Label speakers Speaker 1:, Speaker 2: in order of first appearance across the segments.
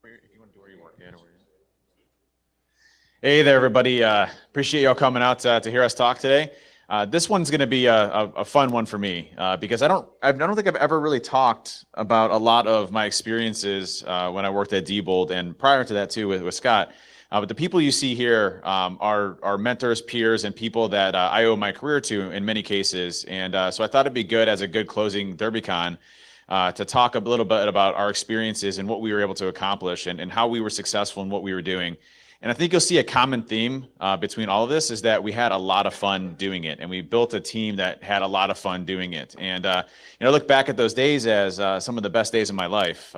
Speaker 1: If you want to do where you work at or where you... Hey there, everybody. Appreciate y'all coming out to hear us talk today. This one's going to be a fun one for me because I don't think I've ever really talked about a lot of my experiences when I worked at Diebold and prior to that too with Scott. But the people you see here are mentors, peers, and people that I owe my career to in many cases. And so I thought it'd be good as a good closing DerbyCon to talk a little bit about our experiences and what we were able to accomplish and how we were successful in what we were doing. And I think you'll see a common theme between all of this is that we had a lot of fun doing it, and we built a team that had a lot of fun doing it. And look back at those days as some of the best days of my life.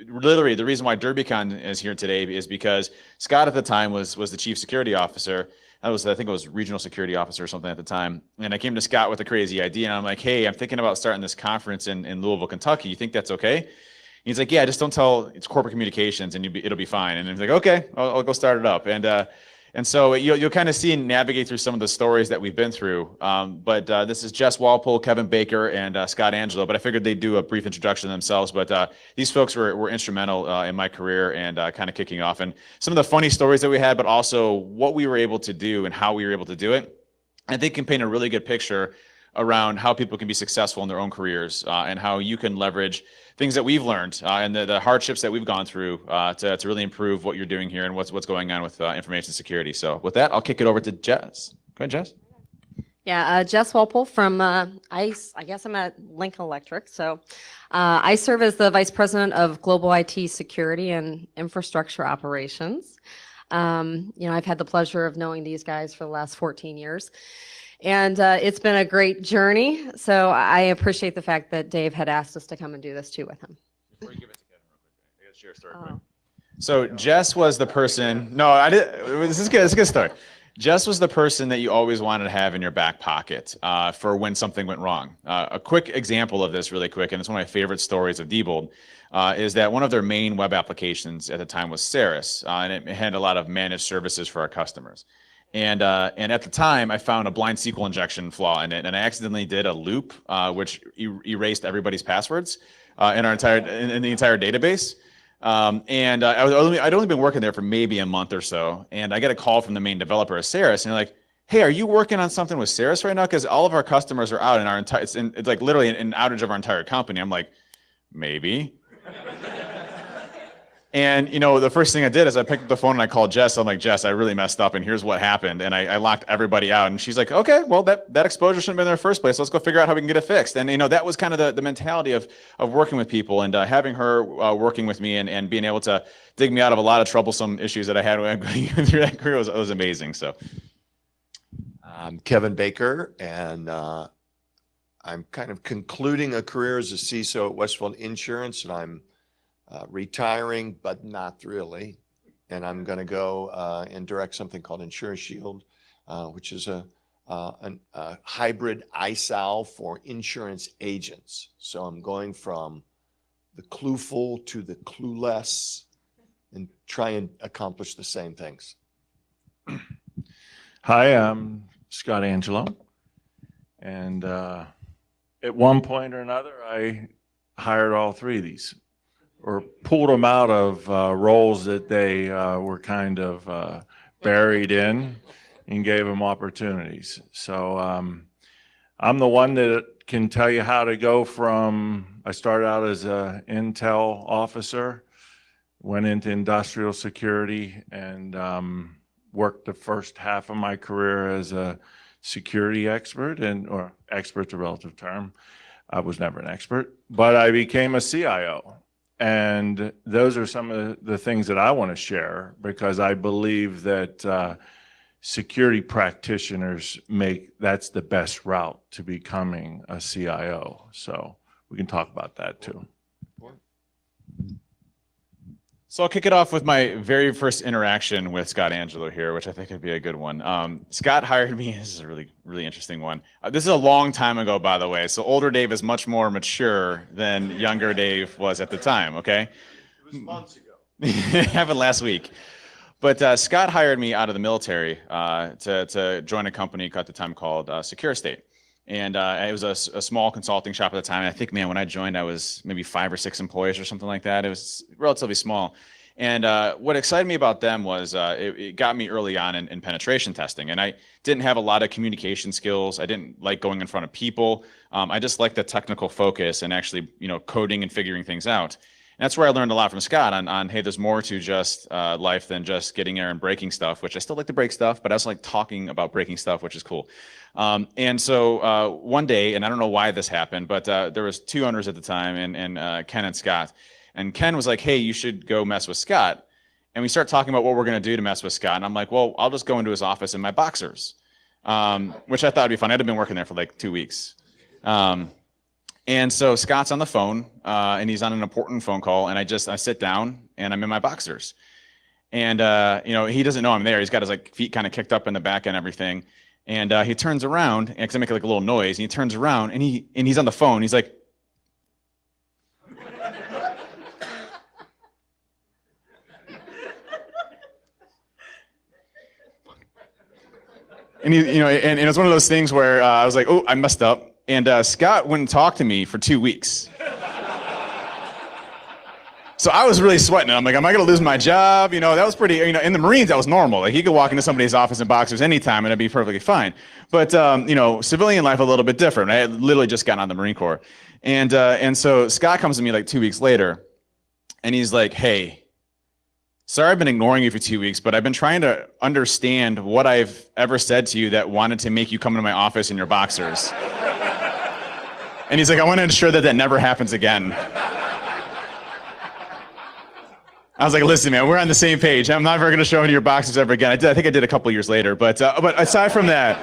Speaker 1: Literally, the reason why DerbyCon is here today is because Scott at the time was the chief security officer. I think it was regional security officer or something at the time. And I came to Scott with a crazy idea, and I'm like, hey, I'm thinking about starting this conference in Louisville, Kentucky. You think that's okay? He's like, yeah, just don't tell it's corporate communications and it'll be fine. And he's like, okay, I'll go start it up. And so you'll kind of see and navigate through some of the stories that we've been through. But this is Jess, Walpole, Kevin Baker, and Scott Angelo. But I figured they'd do a brief introduction themselves. But these folks were instrumental in my career and kind of kicking off. And some of the funny stories that we had, but also what we were able to do and how we were able to do it, I think can paint a really good picture around how people can be successful in their own careers and how you can leverage things that we've learned and the hardships that we've gone through to really improve what you're doing here and what's going on with information security. So with that, I'll kick it over to Jess. Go ahead, Jess.
Speaker 2: Yeah, Jess Walpole from ICE. I guess I'm at Lincoln Electric. So I serve as the Vice President of Global IT Security and Infrastructure Operations. I've had the pleasure of knowing these guys for the last 14 years. And it's been a great journey. So I appreciate the fact that Dave had asked us to come and do this too with him.
Speaker 1: Before you give it to Kevin real quick, I got to share a story. Oh. So Jess was the person, no, I did. This is good. It's a good story. Jess was the person that you always wanted to have in your back pocket for when something went wrong. A quick example of this really quick, and it's one of my favorite stories of Diebold, is that one of their main web applications at the time was Ceres, and it had a lot of managed services for our customers. And at the time, I found a blind SQL injection flaw in it, and I accidentally did a loop which erased everybody's passwords in the entire database. I'd only been working there for maybe a month or so, and I get a call from the main developer of Ceres, and they're like, "Hey, are you working on something with Ceres right now? Because all of our customers are out, and it's like literally an outage of our entire company." I'm like, "Maybe." And the first thing I did is I picked up the phone and I called Jess. I'm like, "Jess, I really messed up, and here's what happened." And I locked everybody out. And she's like, "Okay, well that exposure shouldn't have been there in the first place. Let's go figure out how we can get it fixed." And that was kind of the mentality of working with people and having her working with me and being able to dig me out of a lot of troublesome issues that I had through that career was amazing. So,
Speaker 3: I'm Kevin Baker, and I'm kind of concluding a career as a CISO at Westfield Insurance, and I'm retiring, but not really. And I'm going to go and direct something called Insurance Shield, which is a hybrid ISAL for insurance agents. So I'm going from the clueful to the clueless and try and accomplish the same things.
Speaker 4: Hi, I'm Scott Angelo. And at one point or another, I hired all three of these, or pulled them out of roles that they were kind of buried in and gave them opportunities. So I'm the one that can tell you how to go from, I started out as an Intel officer, went into industrial security, and worked the first half of my career as a security expert, or expert's a relative term. I was never an expert, but I became a CIO. And those are some of the things that I want to share, because I believe that security practitioners that's the best route to becoming a CIO. So we can talk about that too.
Speaker 1: So I'll kick it off with my very first interaction with Scott Angelo here, which I think would be a good one. Scott hired me. This is a really, really interesting one. This is a long time ago, by the way. So older Dave is much more mature than younger Dave was at the time, okay?
Speaker 3: It was months ago.
Speaker 1: It happened last week. But Scott hired me out of the military to join a company at the time called Secure State. And it was a small consulting shop at the time. And I think, man, when I joined, I was maybe 5 or 6 employees or something like that. It was relatively small. And what excited me about them was it got me early on in penetration testing. And I didn't have a lot of communication skills. I didn't like going in front of people. I just liked the technical focus and actually, coding and figuring things out. And that's where I learned a lot from Scott on hey, there's more to just life than just getting there and breaking stuff, which I still like to break stuff, but I also like talking about breaking stuff, which is cool. And so one day, and I don't know why this happened, but there was 2 owners at the time, and Ken and Scott. And Ken was like, hey, you should go mess with Scott. And we start talking about what we're going to do to mess with Scott. And I'm like, well, I'll just go into his office in my boxers, which I thought would be fun. I'd been working there for like 2 weeks. And so Scott's on the phone, and he's on an important phone call. And I sit down and I'm in my boxers. And, he doesn't know I'm there. He's got his feet kind of kicked up in the back and everything. And he turns around, because I make like a little noise, and he turns around and he's on the phone. He's like, and and it's one of those things where I was like, oh, I messed up. And Scott wouldn't talk to me for 2 weeks. So I was really sweating. I'm like, am I going to lose my job? That was pretty, in the Marines, that was normal. Like, he could walk into somebody's office in boxers anytime and it'd be perfectly fine. But, civilian life, a little bit different. I had literally just gotten on the Marine Corps. And so Scott comes to me like 2 weeks later and he's like, hey, sorry, I've been ignoring you for 2 weeks, but I've been trying to understand what I've ever said to you that wanted to make you come to my office in your boxers. And he's like, I want to ensure that never happens again. I was like, listen, man, we're on the same page. I'm not ever going to show into your boxes ever again. I think I did a couple years later, but aside from that,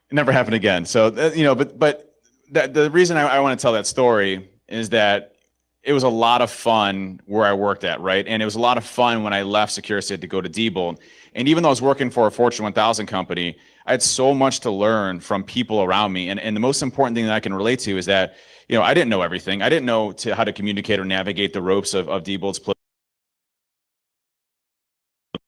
Speaker 1: it never happened again. So, but the reason I want to tell that story is that it was a lot of fun where I worked at, right? And it was a lot of fun when I left SecuriState to go to Diebold. And even though I was working for a Fortune 1000 company, I had so much to learn from people around me. And the most important thing that I can relate to is that, I didn't know everything. I didn't know how to communicate or navigate the ropes of Diebold's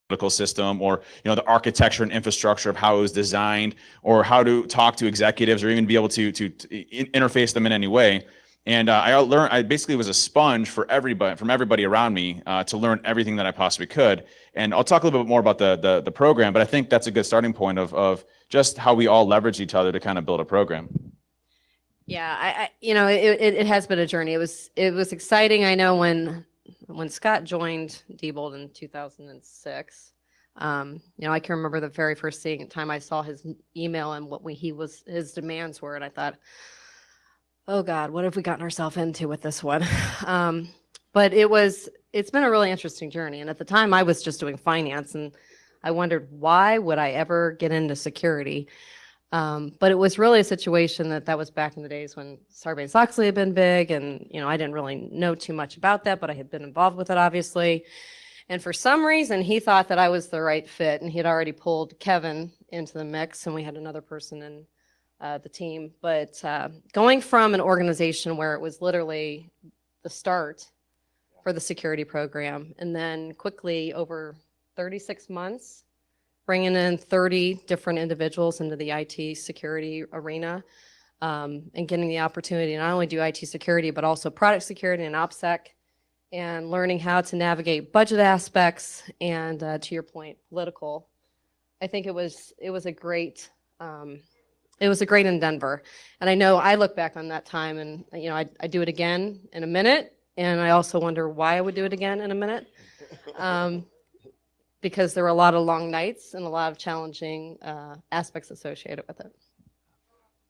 Speaker 1: political system, or the architecture and infrastructure of how it was designed, or how to talk to executives, or even be able to interface them in any way. And I basically was a sponge from everybody around me to learn everything that I possibly could. And I'll talk a little bit more about the program, but I think that's a good starting point of just how we all leverage each other to kind of build a program.
Speaker 2: Yeah, it has been a journey. It was exciting. I know when Scott joined Diebold in 2006, I can remember the very first time I saw his email and what his demands were, and I thought, oh God, what have we gotten ourselves into with this one? But it's been a really interesting journey. And at the time I was just doing finance, and I wondered, why would I ever get into security? But it was really a situation that was back in the days when Sarbanes-Oxley had been big, and I didn't really know too much about that, but I had been involved with it, obviously. And for some reason, he thought that I was the right fit, and he had already pulled Kevin into the mix, and we had another person in the team. But going from an organization where it was literally the start for the security program, and then quickly over 36 months, bringing in 30 different individuals into the IT security arena, and getting the opportunity to not only do IT security, but also product security and OPSEC, and learning how to navigate budget aspects and, to your point, political. I think it was a great in Denver. And I know I look back on that time, and I do it again in a minute, and I also wonder why I would do it again in a minute. Because there were a lot of long nights and a lot of challenging aspects associated with it.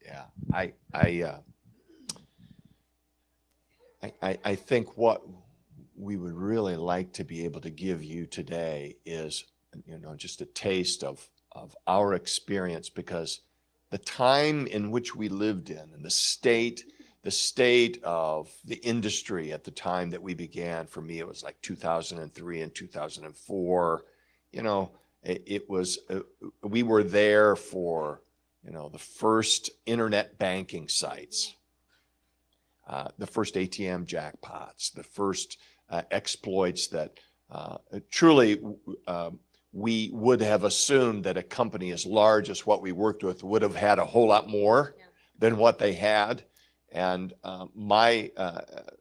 Speaker 3: Yeah, I think what we would really like to be able to give you today is, just a taste of our experience, because the time in which we lived in and the state of the industry at the time that we began, for me, it was like 2003 and 2004. It was, we were there for, the first internet banking sites, the first ATM jackpots, the first exploits that truly we would have assumed that a company as large as what we worked with would have had a whole lot more than what they had. And my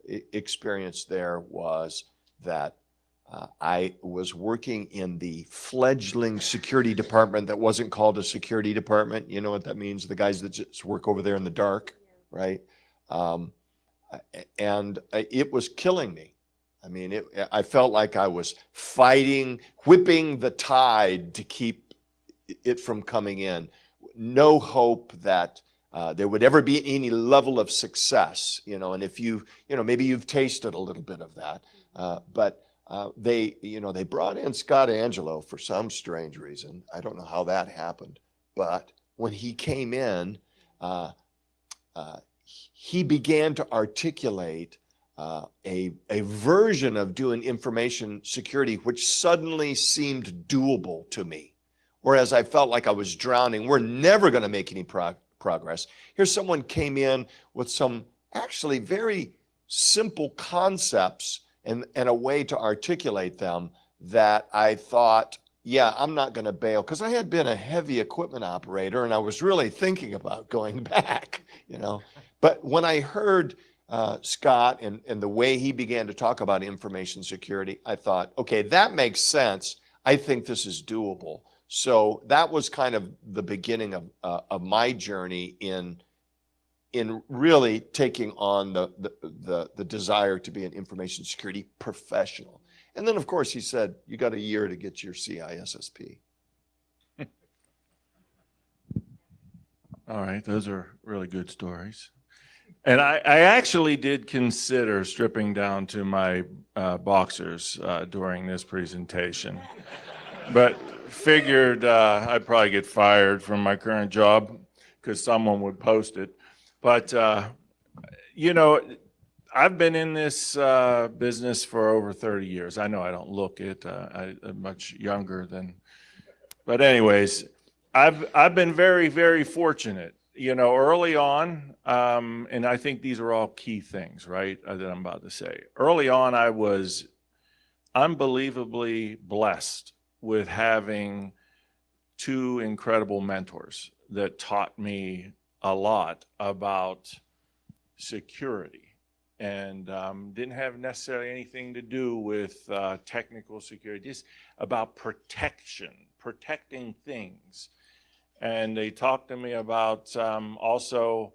Speaker 3: experience there was that I was working in the fledgling security department that wasn't called a security department. You know what that means? The guys that just work over there in the dark, right? And it was killing me. I mean, I felt like I was fighting, whipping the tide to keep it from coming in. No hope that there would ever be any level of success, you know. And if maybe you've tasted a little bit of that, but they brought in Scott Angelo for some strange reason. I don't know how that happened, but when he came in, he began to articulate a version of doing information security, which suddenly seemed doable to me. Whereas I felt like I was drowning. We're never going to make any progress. Here's someone came in with some actually very simple concepts and a way to articulate them that I thought, yeah, I'm not going to bail, because I had been a heavy equipment operator and I was really thinking about going back, you know. But when I heard Scott and the way he began to talk about information security, I thought, okay, that makes sense. I think this is doable. So that was kind of the beginning of my journey in really taking on the desire to be an information security professional. And then, of course, he said, you got a year to get your CISSP.
Speaker 4: All right, those are really good stories. And I actually did consider stripping down to my boxers during this presentation, but figured I'd probably get fired from my current job because someone would post it. But, you know, I've been in this business for over 30 years. I know I don't look it. I'm much younger than, but anyways, I've been very, very fortunate. You know, early on, and I think these are all key things, right, that I'm about to say. Early on, I was unbelievably blessed with having two incredible mentors that taught me a lot about security, and didn't have necessarily anything to do with technical security, just about protecting things. And they talked to me about also,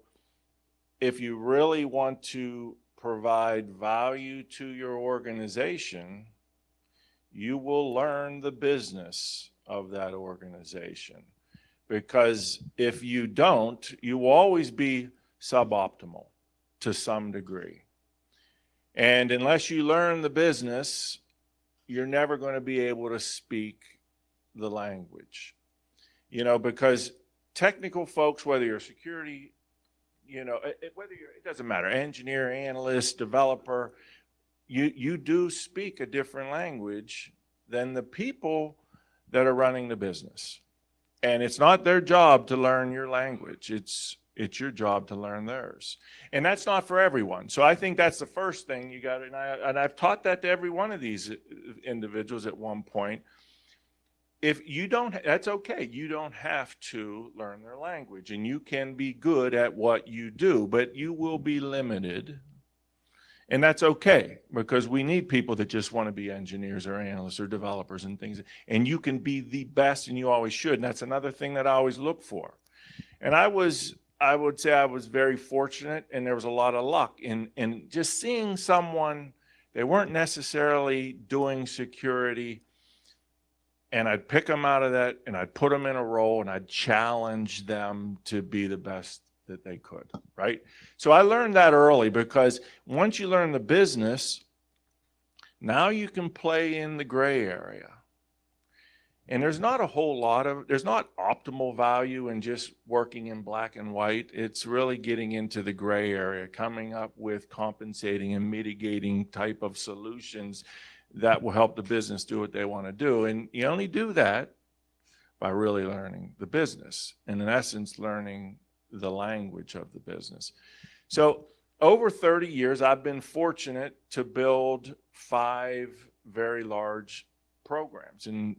Speaker 4: if you really want to provide value to your organization, you will learn the business of that organization. Because if you don't, you will always be suboptimal to some degree. And unless you learn the business, you're never going to be able to speak the language. You know, because technical folks, whether you're security, you know, it doesn't matter, engineer, analyst, developer, you do speak a different language than the people that are running the business. And it's not their job to learn your language. It's your job to learn theirs. And that's not for everyone. So I think that's the first thing you got. And I've taught that to every one of these individuals at one point. If you don't, that's okay. You don't have to learn their language, and you can be good at what you do, but you will be limited. And that's okay, because we need people that just want to be engineers or analysts or developers and things. And you can be the best, and you always should. And that's another thing that I always look for. And I would say I was very fortunate, and there was a lot of luck in just seeing someone, they weren't necessarily doing security, and I'd pick them out of that, and I'd put them in a role, and I'd challenge them to be the best that they could, right? So I learned that early, because once you learn the business, now you can play in the gray area. And there's not a whole lot of, there's not optimal value in just working in black and white. It's really getting into the gray area, coming up with compensating and mitigating type of solutions that will help the business do what they want to do. And you only do that by really learning the business, and in essence, learning the language of the business. So over 30 years, I've been fortunate to build 5 very large programs in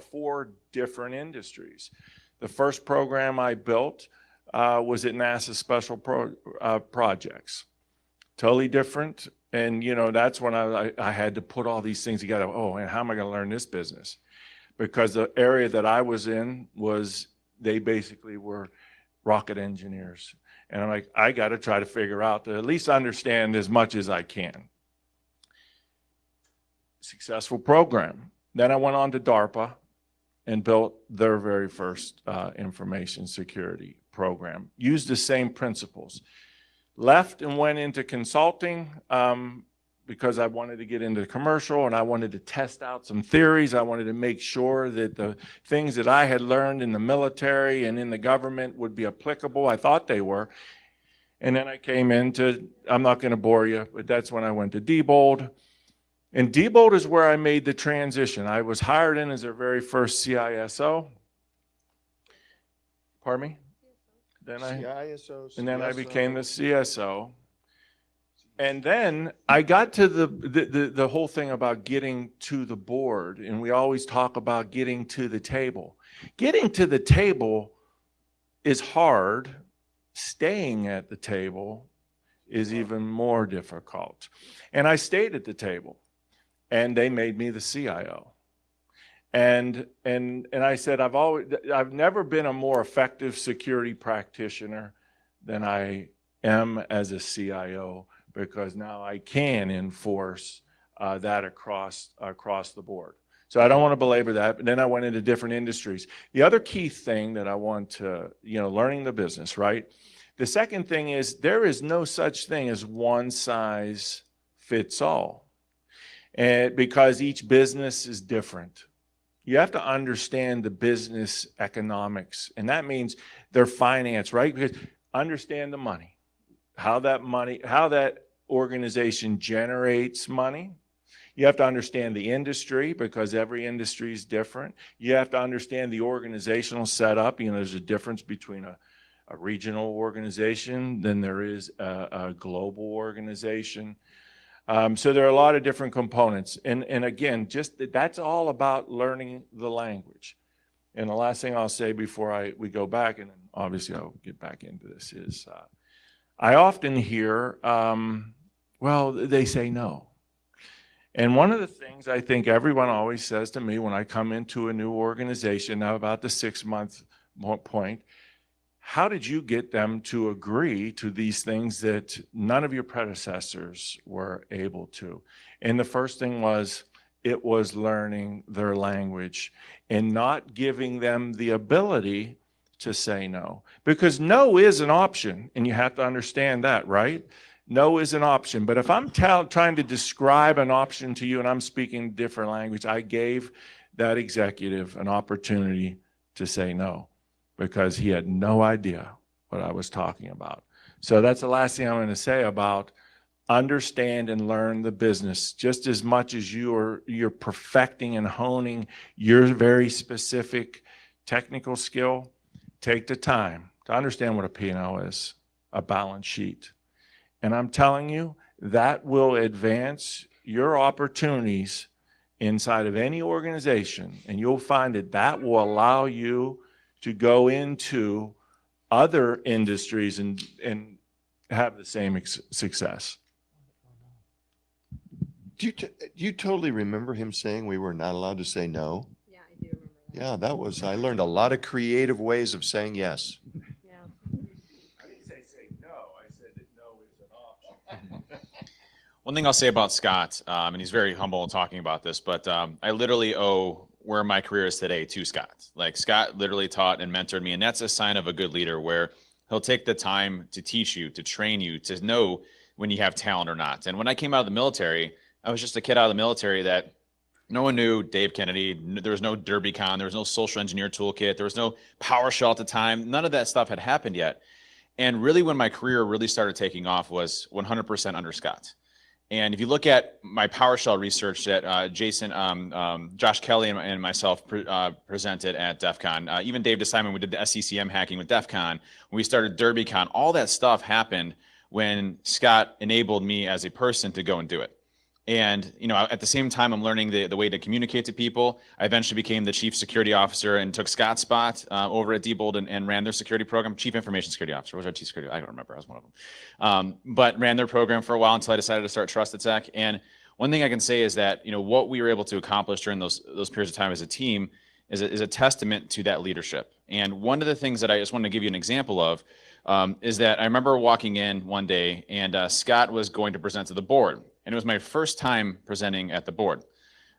Speaker 4: four different industries. The first program I built was at NASA Special Projects. Totally different. And, you know, that's when I had to put all these things together. Oh, and how am I going to learn this business? Because the area that I was in was, they basically were rocket engineers. And I'm like, I got to try to figure out to at least understand as much as I can. Successful program. Then I went on to DARPA and built their very first information security program. Used the same principles. Left and went into consulting because I wanted to get into commercial and I wanted to test out some theories. I wanted to make sure that the things that I had learned in the military and in the government would be applicable. I thought they were. And then I came into, I'm not going to bore you, but that's when I went to Diebold. And Diebold is where I made the transition. I was hired in as their very first CISO. Pardon me? Then I became the CSO. And then I got to the whole thing about getting to the board. And we always talk about getting to the table. Getting to the table is hard. Staying at the table is even more difficult. And I stayed at the table. And they made me the CIO. And I said, I've never been a more effective security practitioner than I am as a CIO, because now I can enforce that across the board. So I don't want to belabor that, but then I went into different industries. The other key thing that I want to, learning the business, right? The second thing is there is no such thing as one size fits all, and because each business is different. You have to understand the business economics, and that means their finance, right? Because understand the money, how that organization generates money. You have to understand the industry, because every industry is different. You have to understand the organizational setup. There's a difference between a regional organization than there is a global organization. So there are a lot of different components. And again, that's all about learning the language. And the last thing I'll say before we go back, and then obviously I'll get back into this, is I often hear, well, they say no. And one of the things I think everyone always says to me when I come into a new organization, now about the 6-month point, how did you get them to agree to these things that none of your predecessors were able to? And the first thing was, it was learning their language and not giving them the ability to say no. Because no is an option, and you have to understand that, right? No is an option. But if I'm trying to describe an option to you and I'm speaking different language, I gave that executive an opportunity to say no, because he had no idea what I was talking about. So that's the last thing I'm going to say about understand and learn the business. Just as much as you're perfecting and honing your very specific technical skill, take the time to understand what a P&L is, a balance sheet. And I'm telling you, that will advance your opportunities inside of any organization, and you'll find that will allow you to go into other industries and have the same success.
Speaker 3: Do you totally remember him saying we were not allowed to say no?
Speaker 2: Yeah, I do remember that.
Speaker 3: Yeah, I learned a lot of creative ways of saying yes.
Speaker 4: I didn't say no, I said that no is an option.
Speaker 1: One thing I'll say about Scott, and he's very humble in talking about this, but I literally owe where my career is today to Scott. Like, Scott literally taught and mentored me, and that's a sign of a good leader, where he'll take the time to teach you, to train you, to know when you have talent or not. And when I came out of the military, I was just a kid out of the military that no one knew Dave Kennedy. There was no DerbyCon. There was no social engineer toolkit. There was no PowerShell at the time. None of that stuff had happened yet. And really, when my career really started taking off was 100% under Scott. And if you look at my PowerShell research that Josh Kelly and myself presented at DEF CON, even Dave DeSimon, we did the SCCM hacking with DEF CON. When we started DerbyCon, all that stuff happened when Scott enabled me as a person to go and do it. And, at the same time, I'm learning the way to communicate to people. I eventually became the chief security officer and took Scott's spot over at Diebold and ran their security program. Chief information security officer. Was our chief security? I don't remember. I was one of them. But ran their program for a while until I decided to start Trusted Tech. And one thing I can say is that, what we were able to accomplish during those periods of time as a team is a testament to that leadership. And one of the things that I just wanted to give you an example of is that I remember walking in one day and Scott was going to present to the board. And it was my first time presenting at the board.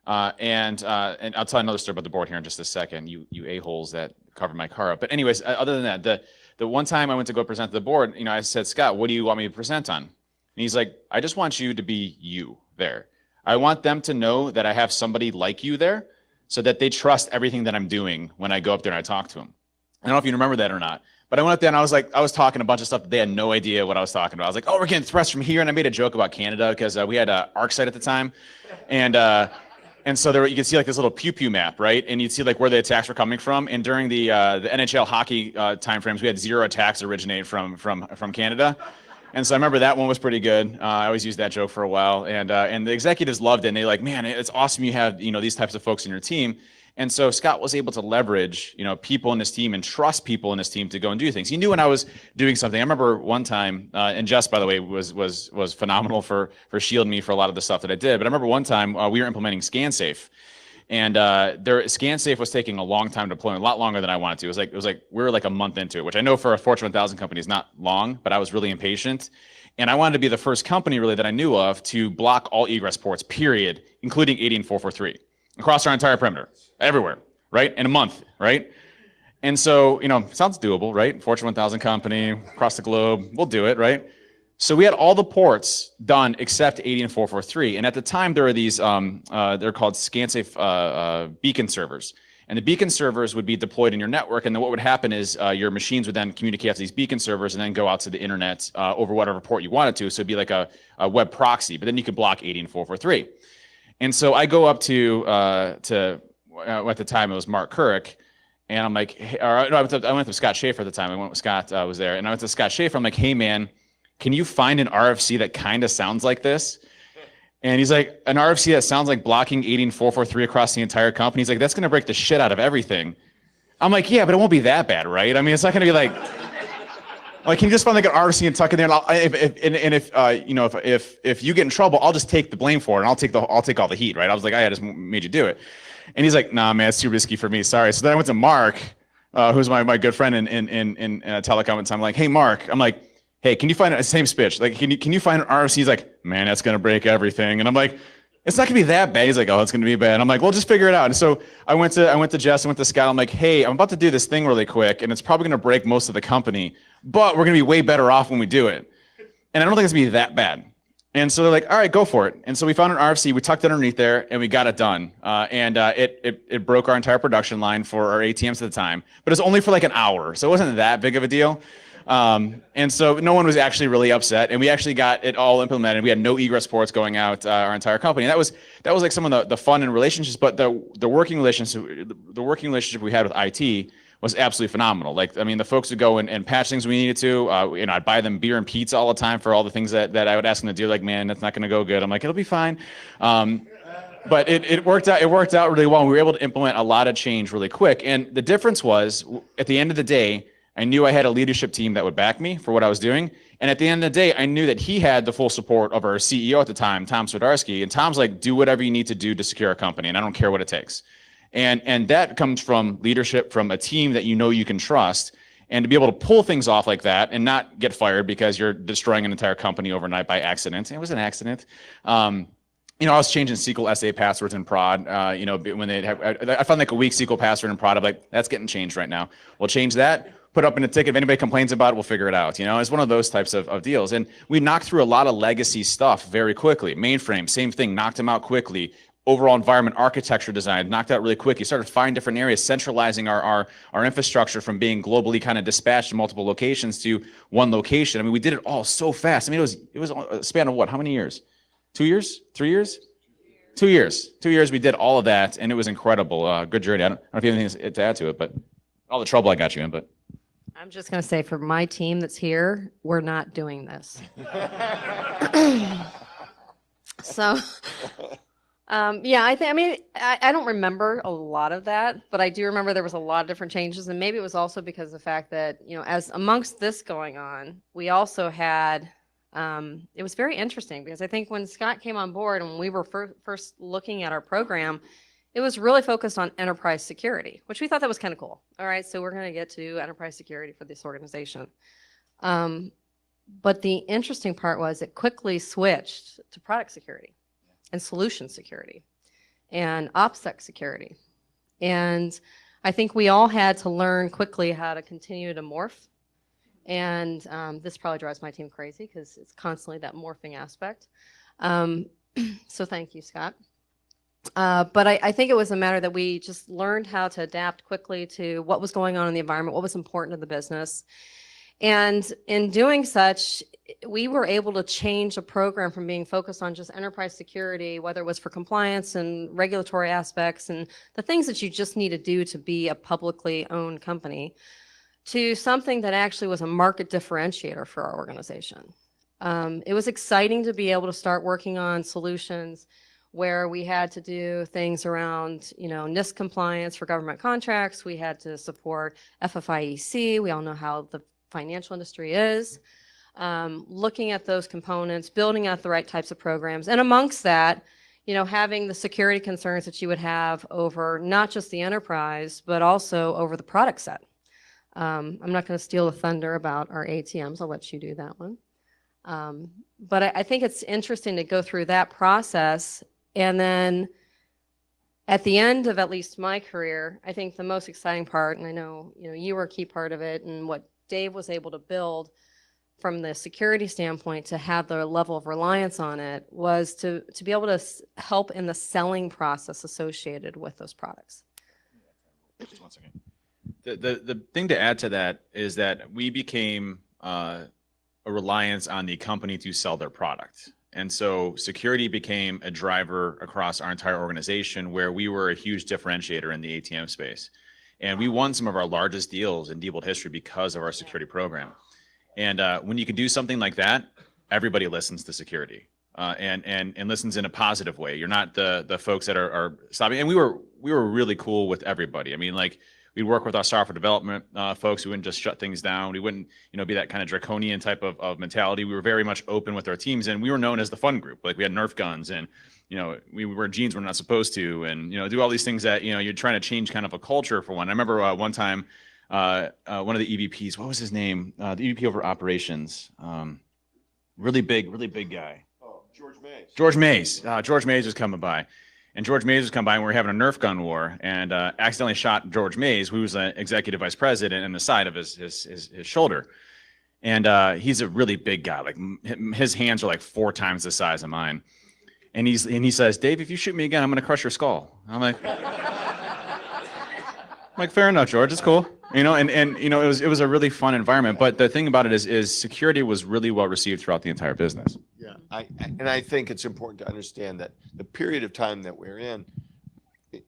Speaker 1: And I'll tell another story about the board here in just a second, you a-holes that covered my car up. But anyways, other than that, the one time I went to go present to the board, I said, Scott, what do you want me to present on? And he's like, I just want you to be you there. I want them to know that I have somebody like you there so that they trust everything that I'm doing when I go up there and I talk to them. I don't know if you remember that or not. But I went up there and I was talking a bunch of stuff that they had no idea what I was talking about. I was like, oh, we're getting threats from here. And I made a joke about Canada because we had ArcSight at the time. And so you could see like this little pew-pew map, right? And you'd see like where the attacks were coming from. And during the NHL hockey timeframes, we had 0 attacks originate from Canada. And so I remember that one was pretty good. I always used that joke for a while. And the executives loved it. And they're like, man, it's awesome you have, these types of folks in your team. And so Scott was able to leverage, people in his team and trust people in his team to go and do things. He knew when I was doing something. I remember one time, and Jess, by the way, was phenomenal for shielding me for a lot of the stuff that I did. But I remember one time we were implementing ScanSafe, and ScanSafe was taking a long time to deploy, a lot longer than I wanted to. It was like we were like a month into it, which I know for a Fortune 1000 company is not long, but I was really impatient. And I wanted to be the first company really that I knew of to block all egress ports, period, including 80443, across our entire perimeter. Everywhere, right? In a month, right? And so, sounds doable, right? Fortune 1000 company, across the globe, we'll do it, right? So we had all the ports done except 80443. And at the time, there were these, they're called ScanSafe beacon servers. And the beacon servers would be deployed in your network. And then what would happen is your machines would then communicate to these beacon servers and then go out to the internet over whatever port you wanted to. So it'd be like a web proxy, but then you could block 80443. And so I go up to at the time it was Mark Couric, and I'm like, hey, I went to Scott Schaefer at the time. I went with Scott was there, and I went to Scott Schaefer. I'm like, hey man, can you find an RFC that kind of sounds like this? And he's like, an RFC that sounds like blocking 18443 across the entire company. He's like, that's gonna break the shit out of everything. I'm like, yeah, but it won't be that bad, right? I mean, it's not gonna be like can you just find like an RFC and tuck it there? And if you get in trouble, I'll just take the blame for it, and I'll take all the heat, right? I was like, I just made you do it. And he's like, nah, man, it's too risky for me. Sorry. So then I went to Mark, who's my good friend in telecom at the time. I'm like, hey, Mark. I'm like, hey, can you find the same speech? Like, can you find an RFC? He's like, man, that's gonna break everything. And I'm like, it's not gonna be that bad. He's like, oh, it's gonna be bad. I'm like, well, just figure it out. And so I went to Jess, I went to Scott. I'm like, hey, I'm about to do this thing really quick, and it's probably gonna break most of the company, but we're gonna be way better off when we do it. And I don't think it's gonna be that bad. And so they're like, all right, go for it. And so we found an RFC, we tucked it underneath there, and we got it done. It broke our entire production line for our ATMs at the time, but it was only for like an hour, so it wasn't that big of a deal. And so no one was actually really upset, and we actually got it all implemented. We had no egress ports going out our entire company. And that was like some of the fun and relationships, but the working relationship we had with IT was absolutely phenomenal. Like, I mean, the folks would go and patch things we needed to. I'd buy them beer and pizza all the time for all the things that I would ask them to do. Like, man, that's not going to go good. I'm like, it'll be fine. But it worked out. It worked out really well. We were able to implement a lot of change really quick. And the difference was, at the end of the day, I knew I had a leadership team that would back me for what I was doing. And at the end of the day, I knew that he had the full support of our CEO at the time, Tom Swidarski. And Tom's like, do whatever you need to do to secure our company, and I don't care what it takes. And that comes from leadership from a team that you can trust, and to be able to pull things off like that and not get fired because you're destroying an entire company overnight by accident. It was an accident. I was changing SQL SA passwords in prod. When I found like a weak SQL password in prod, I'm like, that's getting changed right now. We'll change that, put up in a ticket. If anybody complains about it, we'll figure it out. It's one of those types of deals. And we knocked through a lot of legacy stuff very quickly. Mainframe, same thing, knocked them out quickly. Overall environment architecture design, knocked out really quick. You started to find different areas, centralizing our infrastructure from being globally kind of dispatched to multiple locations to one location. I mean, we did it all so fast. I mean, it was a span of what? How many years? 2 years? 3 years? 2 years. 2 years we did all of that, and it was incredible. Good journey. I don't know if you have anything to add to it, but all the trouble I got you in, but.
Speaker 2: I'm just going to say, for my team that's here, we're not doing this. So, yeah, I mean, I don't remember a lot of that, but I do remember there was a lot of different changes. And maybe it was also because of the fact that, as amongst this going on, we also had, it was very interesting because I think when Scott came on board and we were first looking at our program, it was really focused on enterprise security, which we thought that was kind of cool. All right, so we're going to get to enterprise security for this organization. But the interesting part was it quickly switched to product security and solution security and OPSEC security. And I think we all had to learn quickly how to continue to morph. And this probably drives my team crazy because it's constantly that morphing aspect. So thank you, Scott. But I think it was a matter that we just learned how to adapt quickly to what was going on in the environment, what was important to the business. And in doing such, we were able to change the program from being focused on just enterprise security, whether it was for compliance and regulatory aspects and the things that you just need to do to be a publicly owned company, to something that actually was a market differentiator for our organization. It was exciting to be able to start working on solutions where we had to do things around, NIST compliance for government contracts. We had to support FFIEC. We all know how the financial industry is, looking at those components, building out the right types of programs. And amongst that, having the security concerns that you would have over not just the enterprise, but also over the product set. I'm not going to steal the thunder about our ATMs. I'll let you do that one. But I think it's interesting to go through that process. And then at the end of at least my career, I think the most exciting part, and I know, you were a key part of it, and what Dave was able to build from the security standpoint to have the level of reliance on it was to be able to help in the selling process associated with those products.
Speaker 1: Just 1 second. The thing to add to that is that we became a reliance on the company to sell their product. And so security became a driver across our entire organization where we were a huge differentiator in the ATM space. And we won some of our largest deals in Diebold history because of our security program. And when you can do something like that, everybody listens to security and listens in a positive way. You're not the folks that are stopping. And we were really cool with everybody. I mean, like, we'd work with our software development folks. We wouldn't just shut things down. We wouldn't, be that kind of draconian type of mentality. We were very much open with our teams, and we were known as the fun group. Like, we had Nerf guns, and we wear jeans when we're not supposed to, and do all these things that you're trying to change kind of a culture for one. I remember one time, one of the EVPs, what was his name? The EVP over operations, really big guy.
Speaker 3: Oh, George Mays.
Speaker 1: George Mays was coming by. And George Mays was coming by, and we were having a Nerf gun war, and accidentally shot George Mays, who was an executive vice president, in the side of his shoulder. And he's a really big guy. Like, his hands are like 4 times the size of mine. And he says, "Dave, if you shoot me again, I'm going to crush your skull." I'm like, fair enough, George. It's cool. It was a really fun environment. But the thing about it is security was really well received throughout the entire business.
Speaker 3: Yeah, I think it's important to understand that the period of time that we're in,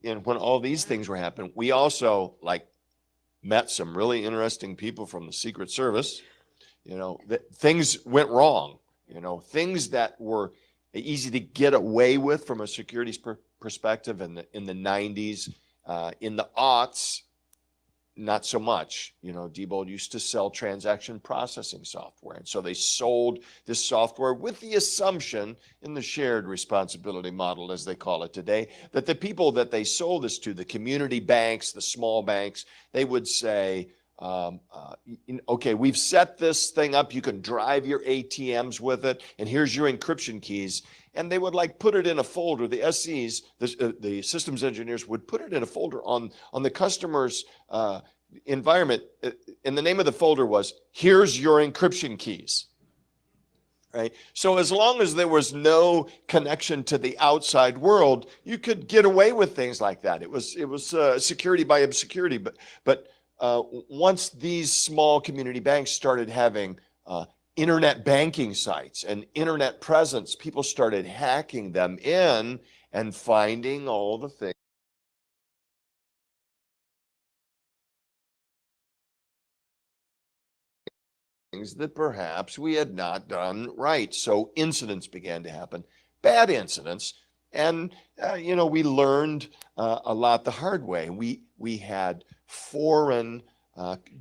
Speaker 3: and when all these things were happening, we also met some really interesting people from the Secret Service. That things went wrong. Things that were easy to get away with from a security perspective in the 90s, in the aughts. Not so much. Diebold used to sell transaction processing software. And so they sold this software with the assumption, in the shared responsibility model, as they call it today, that the people that they sold this to, the community banks, the small banks, they would say, okay, we've set this thing up. You can drive your ATMs with it. And here's your encryption keys. And they would put it in a folder. The SEs, the systems engineers, would put it in a folder on the customer's environment. And the name of the folder was, "Here's your encryption keys." Right? So as long as there was no connection to the outside world, you could get away with things like that. It was security by obscurity. But once these small community banks started having internet banking sites and internet presence, people started hacking them in and finding all the things that perhaps we had not done right. So incidents began to happen. bad incidents. And, we learned a lot the hard way. We had foreign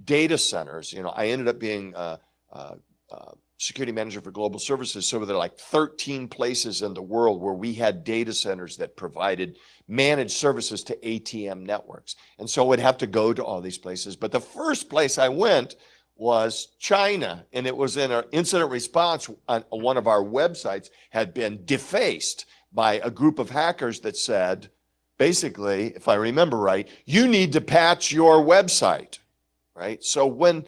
Speaker 3: data centers. I ended up being security manager for global services. So there are like 13 places in the world where we had data centers that provided managed services to ATM networks. And so I would have to go to all these places. But the first place I went was China. And it was in an incident response on one of our websites had been defaced by a group of hackers that said, basically, if I remember right, you need to patch your website, right? So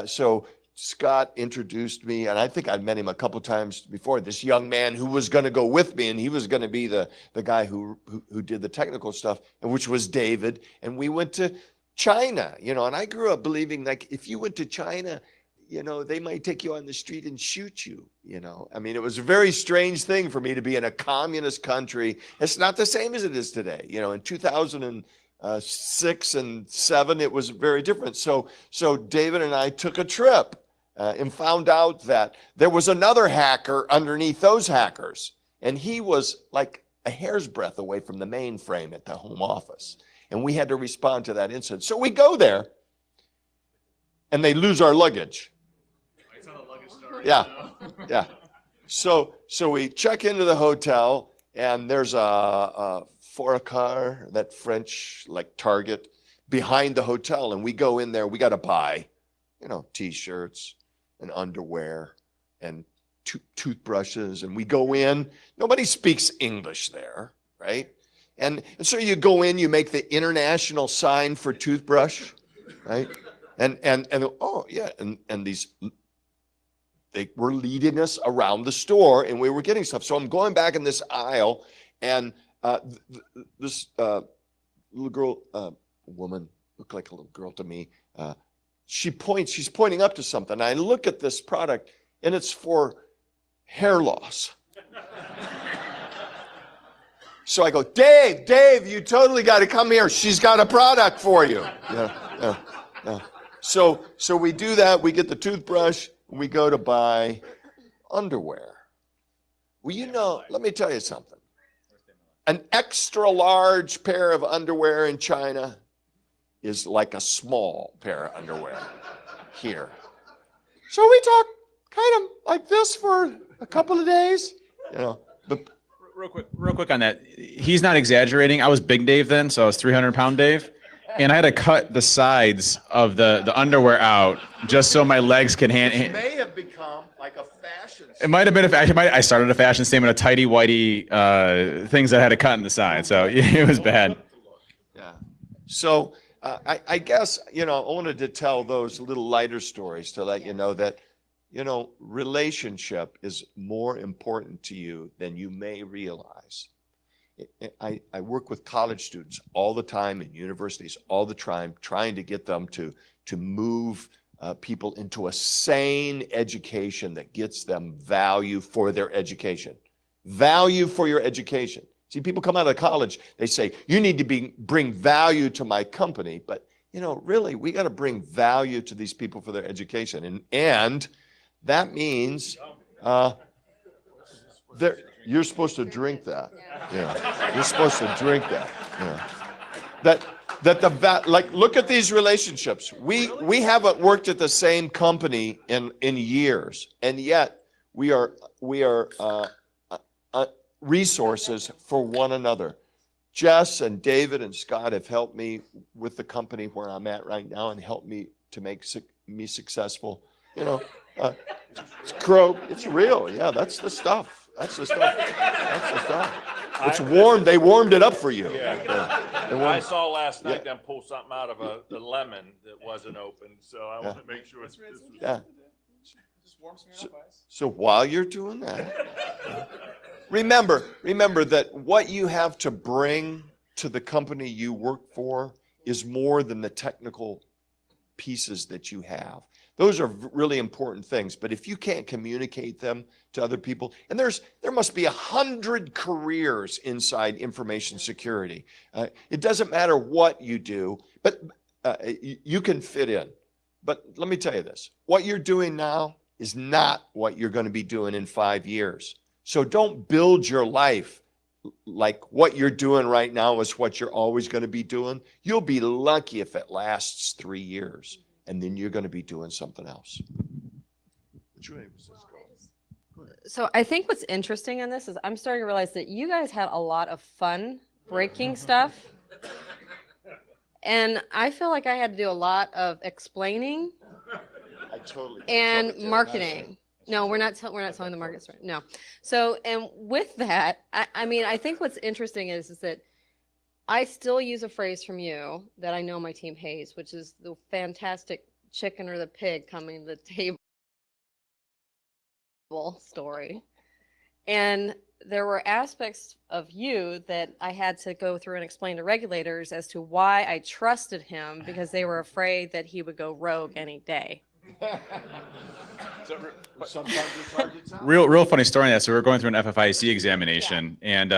Speaker 3: so Scott introduced me, and I think I'd met him a couple times before, this young man who was going to go with me, and he was going to be the guy who did the technical stuff, and which was David. And we went to China, and I grew up believing, like, if you went to China, they might take you on the street and shoot you, I mean, it was a very strange thing for me to be in a communist country. It's not the same as it is today. In 2006 and 7, it was very different. So David and I took a trip and found out that there was another hacker underneath those hackers. And he was like a hair's breadth away from the mainframe at the home office. And we had to respond to that incident. So we go there and they lose our luggage. Yeah. So we check into the hotel and there's a Foracar, that French like Target, behind the hotel. And we go in there, we got to buy, T-shirts and underwear and toothbrushes. And we go in, nobody speaks English there, right? And so you go in, you make the international sign for toothbrush, right? And oh yeah, and these, they were leading us around the store and we were getting stuff. So I'm going back in this aisle and this little girl, woman, looked like a little girl to me. She's pointing up to something. I look at this product and it's for hair loss. So I go, Dave, you totally got to come here. She's got a product for you. Yeah. So we do that. We get the toothbrush. We go to buy underwear. Well, let me tell you something. An extra large pair of underwear in China is like a small pair of underwear here. So we talk kind of like this for a couple of days, But
Speaker 1: Real quick on that. He's not exaggerating. I was Big Dave then, so I was 300-pound Dave. And I had to cut the sides of the underwear out just so my legs could
Speaker 3: It may have become like a fashion statement.
Speaker 1: It might have been a fashion. I started a fashion statement of tighty-whitey things that I had to cut in the side. So it was bad.
Speaker 3: Yeah. So I guess, I wanted to tell those little lighter stories to let you know that, relationship is more important to you than you may realize. I work with college students all the time and universities all the time, trying to get them to move people into a sane education that gets them value for their education. Value for your education. See, people come out of college, they say, you need to bring value to my company. But, really, we got to bring value to these people for their education. And that means you're supposed to drink that. Yeah. You're supposed to drink that. Yeah. Like, look at these relationships. We haven't worked at the same company in years, and yet we are resources for one another. Jess and David and Scott have helped me with the company where I'm at right now and helped me to make me successful. It's real. Yeah, that's the stuff. It's warm. They warmed it up for you.
Speaker 4: Yeah. I saw last night them pull something out of the lemon that wasn't open, so I want to make sure this was.
Speaker 3: Yeah. So while you're doing that, remember that what you have to bring to the company you work for is more than the technical pieces that you have. Those are really important things, but if you can't communicate them to other people, and there must be 100 careers inside information security. It doesn't matter what you do, but you can fit in. But let me tell you this, what you're doing now is not what you're going to be doing in 5 years. So don't build your life like what you're doing right now is what you're always going to be doing. You'll be lucky if it lasts 3 years, and then you're going to be doing something else. Which way was this going?
Speaker 2: So I think what's interesting in this is I'm starting to realize that you guys had a lot of fun breaking stuff. And I feel like I had to do a lot of explaining and marketing. No, we're not telling the market story. No. So, and with that, I mean, I think what's interesting is that I still use a phrase from you that I know my team hates, which is the fantastic chicken or the pig coming to the table story. And there were aspects of you that I had to go through and explain to regulators as to why I trusted him, because they were afraid that he would go rogue any day.
Speaker 1: Real funny story on that. So we were going through an FFIC examination, and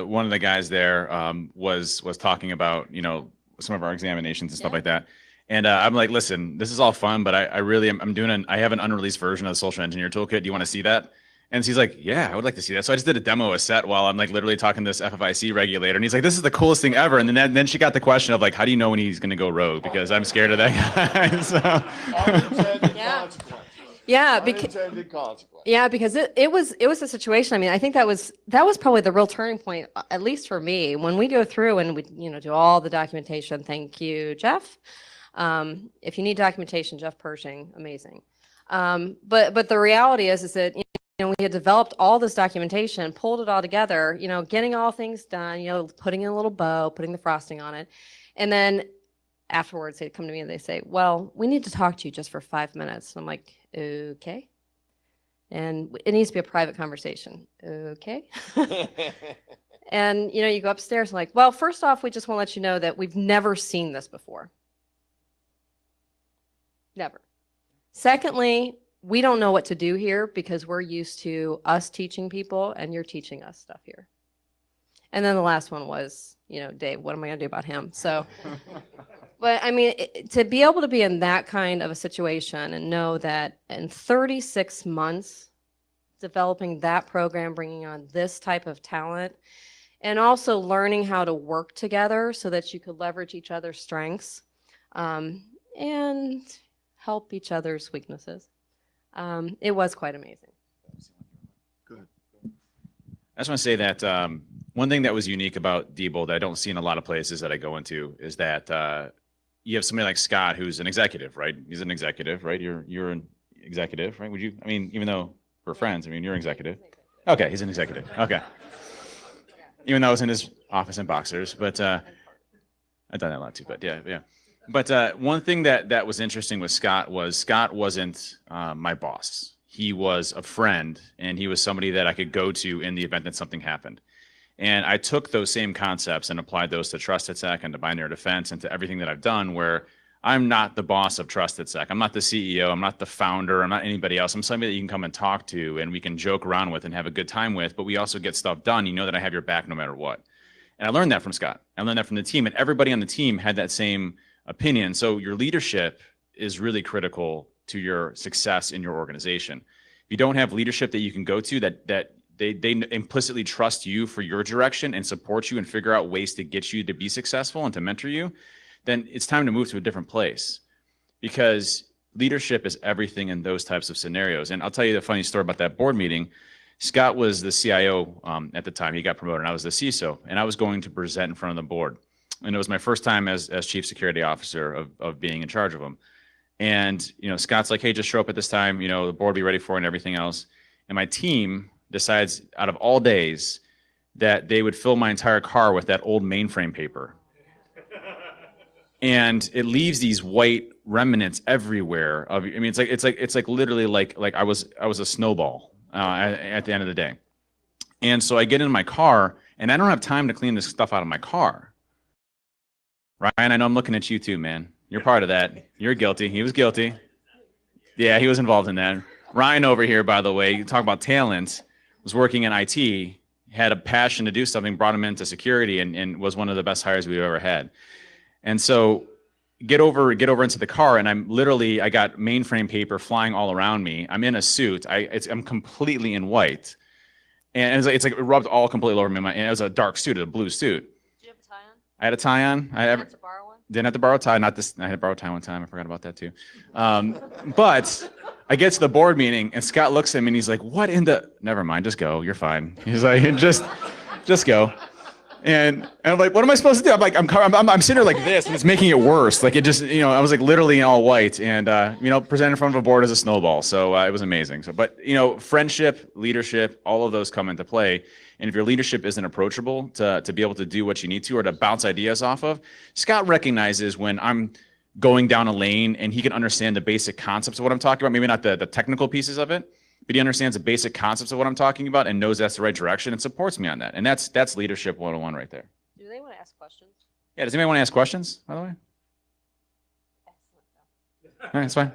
Speaker 1: one of the guys there was talking about, you know, some of our examinations and stuff like that. And I'm like, listen, this is all fun, but I really am, I have an unreleased version of the social engineer toolkit. Do you want to see that? And he's like, yeah, I would like to see that. So I just did a demo of set while I'm like literally talking to this FFIC regulator. And he's like, this is the coolest thing ever. And then she got the question of like, how do you know when he's going to go rogue? Because I'm scared of that guy. So.
Speaker 2: Yeah, because it was a situation. I mean, I think that was probably the real turning point, at least for me, when we go through and we, you know, do all the documentation. Thank you, Jeff. If you need documentation, Jeff Pershing, amazing. But the reality is that, you know, we had developed all this documentation, pulled it all together, you know, getting all things done, you know, putting in a little bow, putting the frosting on it. And then afterwards they'd come to me and they say, well, we need to talk to you just for 5 minutes. And I'm like, okay. And it needs to be a private conversation. Okay. And, you know, you go upstairs and like, well, first off, we just want to let you know that we've never seen this before. Never. Secondly, we don't know what to do here because we're used to us teaching people and you're teaching us stuff here. And then the last one was, you know, Dave, what am I going to do about him? So, but I mean, to be able to be in that kind of a situation and know that in 36 months, developing that program, bringing on this type of talent, and also learning how to work together so that you could leverage each other's strengths and help each other's weaknesses. It was quite amazing.
Speaker 3: Good.
Speaker 1: I just want to say that one thing that was unique about Diebold that I don't see in a lot of places that I go into is that you have somebody like Scott who's an executive, right? He's an executive, right? You're an executive, right? Would you? I mean, even though we're friends, I mean, you're an executive. Okay, he's an executive. Okay. Even though I was in his office in boxers, but I've done that a lot too. But yeah. But one thing that was interesting with Scott wasn't my boss. He was a friend, and he was somebody that I could go to in the event that something happened. And I took those same concepts and applied those to Trusted Sec and to binary defense and to everything that I've done, where I'm not the boss of Trusted Sec. I'm not the CEO. I'm not the founder. I'm not anybody else. I'm somebody that you can come and talk to and we can joke around with and have a good time with, but we also get stuff done. You know that I have your back no matter what. And I learned that from Scott. I learned that from the team, and everybody on the team had that same opinion. So your leadership is really critical to your success in your organization. If you don't have leadership that you can go to that they implicitly trust you for your direction and support you and figure out ways to get you to be successful and to mentor you, then it's time to move to a different place, because leadership is everything in those types of scenarios. And I'll tell you the funny story about that board meeting. Scott was the CIO at the time. He got promoted, and I was the CISO, and I was going to present in front of the board. And it was my first time as chief security officer of being in charge of them. And, you know, Scott's like, hey, just show up at this time, you know, the board will be ready for it and everything else. And my team decides out of all days that they would fill my entire car with that old mainframe paper. And it leaves these white remnants everywhere. I mean, it's like literally like I was a snowball at the end of the day. And so I get in my car and I don't have time to clean this stuff out of my car. Ryan, I know I'm looking at you too, man. You're part of that. You're guilty. He was guilty. Yeah, he was involved in that. Ryan over here, by the way, you talk about talent, was working in IT, had a passion to do something, brought him into security, and was one of the best hires we've ever had. And so get over into the car, and I got mainframe paper flying all around me. I'm in a suit. I'm completely in white. And it's like it rubbed all completely over me. And it was a dark suit, a blue suit.
Speaker 2: Did you have a tie on?
Speaker 1: I had a tie on.
Speaker 2: Did you have to borrow one?
Speaker 1: Didn't have to borrow a tie. Not this. I had to borrow a tie one time. I forgot about that too. But I get to the board meeting and Scott looks at me and he's like, "What in the? Never mind. Just go. You're fine." He's like, "Just go." And I'm like, "What am I supposed to do?" I'm like, I'm sitting there like this, and it's making it worse. Like it just, I was like literally in all white, and presented in front of a board as a snowball. So it was amazing. So, but friendship, leadership, all of those come into play. And if your leadership isn't approachable to be able to do what you need to or to bounce ideas off of, Scott recognizes when I'm going down a lane and he can understand the basic concepts of what I'm talking about, maybe not the technical pieces of it, but he understands the basic concepts of what I'm talking about and knows that's the right direction and supports me on that. And that's leadership 101 right there.
Speaker 2: Do they want to ask questions?
Speaker 1: Yeah, does anybody want to ask questions, by the way? All right, that's fine.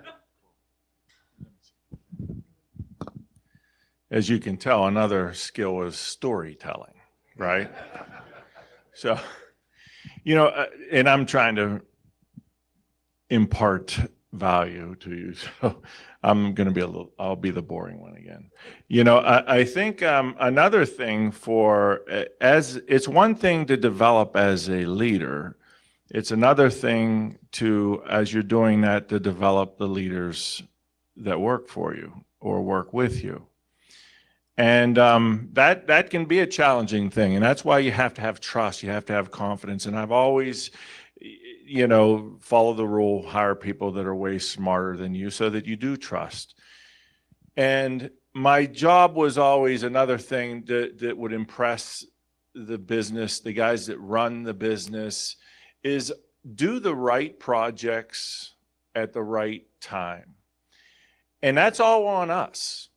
Speaker 4: As you can tell, another skill is storytelling, right? So, and I'm trying to impart value to you. So I'm going to I'll be the boring one again. I think another thing it's one thing to develop as a leader. It's another thing as you're doing that, to develop the leaders that work for you or work with you. And that can be a challenging thing. And that's why you have to have trust. You have to have confidence. And I've always, follow the rule, hire people that are way smarter than you so that you do trust. And my job was always another thing that would impress the business, the guys that run the business, is do the right projects at the right time. And that's all on us,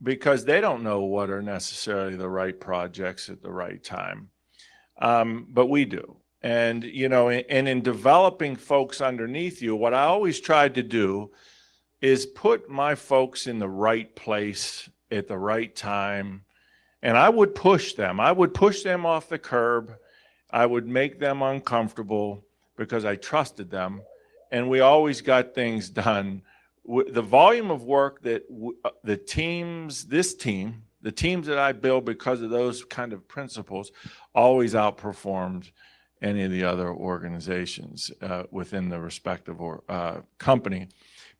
Speaker 4: because they don't know what are necessarily the right projects at the right time. But we do. And, and in developing folks underneath you, what I always tried to do is put my folks in the right place at the right time. And I would push them. I would push them off the curb. I would make them uncomfortable because I trusted them. And we always got things done. The volume of work that the teams that I build because of those kind of principles always outperformed any of the other organizations within the respective company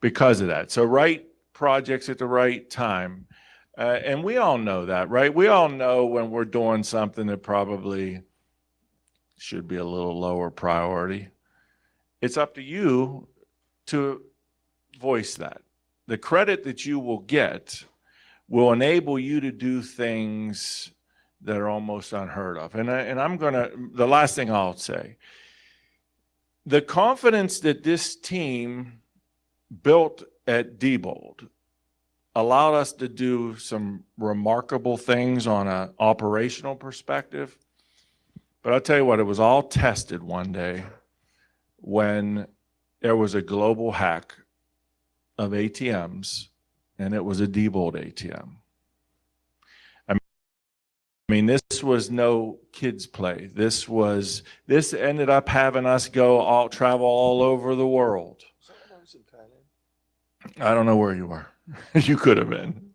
Speaker 4: because of that. So right projects at the right time. And we all know that, right? We all know when we're doing something that probably should be a little lower priority. It's up to you to voice that. The credit that you will get will enable you to do things that are almost unheard of. And the last thing I'll say, the confidence that this team built at Diebold allowed us to do some remarkable things on an operational perspective. But I'll tell you what, it was all tested one day when there was a global hack of ATMs, and it was a Diebold ATM. I mean, this was no kids' play. This ended up having us travel all over the world. I don't know where you were. You could have been.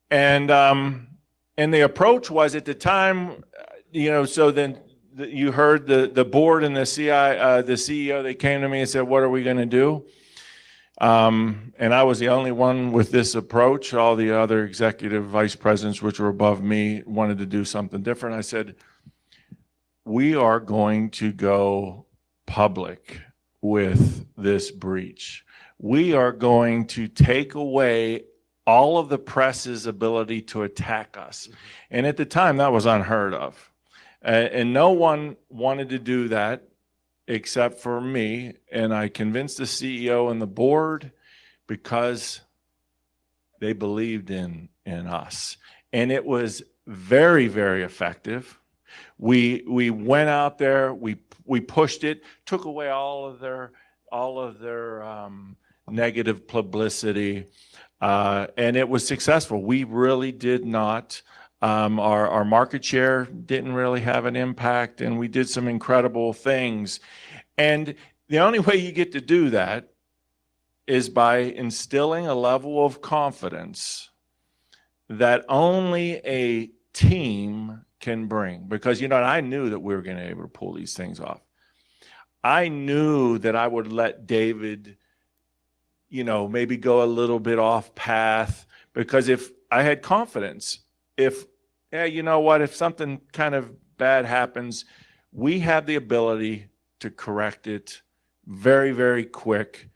Speaker 4: And the approach was at the time, so then you heard the board and the CEO, they came to me and said, "What are we going to do?" And I was the only one with this approach. All the other executive vice presidents, which were above me, wanted to do something different. I said, "We are going to go public with this breach. We are going to take away all of the press's ability to attack us." And at the time, that was unheard of. And no one wanted to do that except for me. And I convinced the CEO and the board because they believed in us. And it was very, very effective. We went out there, we pushed it, took away all of their negative publicity, and it was successful. We really did not. Our market share didn't really have an impact, and we did some incredible things. And the only way you get to do that is by instilling a level of confidence that only a team can bring. Because, you know, I knew that we were going to be able to pull these things off. I knew that I would let David, you know, maybe go a little bit off path, because if I had confidence, if, yeah, you know what, if something kind of bad happens, we have the ability to correct it very, very quick.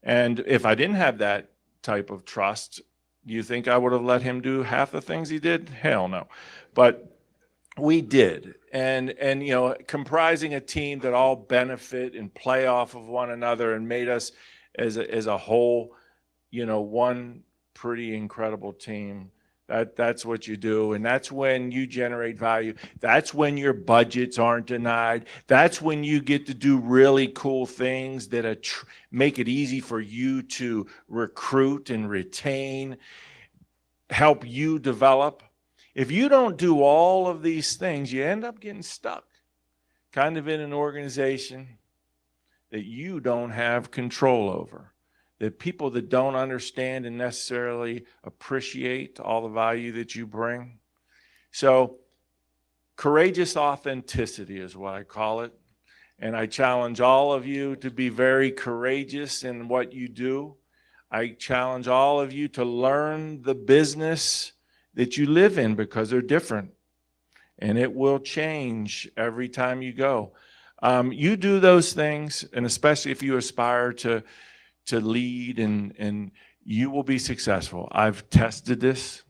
Speaker 4: And if I didn't have that type of trust, you think I would have let him do half the things he did? Hell no. But we did. And you know, comprising a team that all benefit and play off of one another and made us as a whole, you know, one pretty incredible team. That's what you do. And that's when you generate value. That's when your budgets aren't denied. That's when you get to do really cool things that make it easy for you to recruit and retain, help you develop. If you don't do all of these things, you end up getting stuck kind of in an organization that you don't have control over. That people that don't understand and necessarily appreciate all the value that you bring. So courageous authenticity is what I call it. And I challenge all of you to be very courageous in what you do. I challenge all of you to learn the business that you live in, because they're different. And it will change every time you go. You do those things, and especially if you aspire to lead, and you will be successful. I've tested this.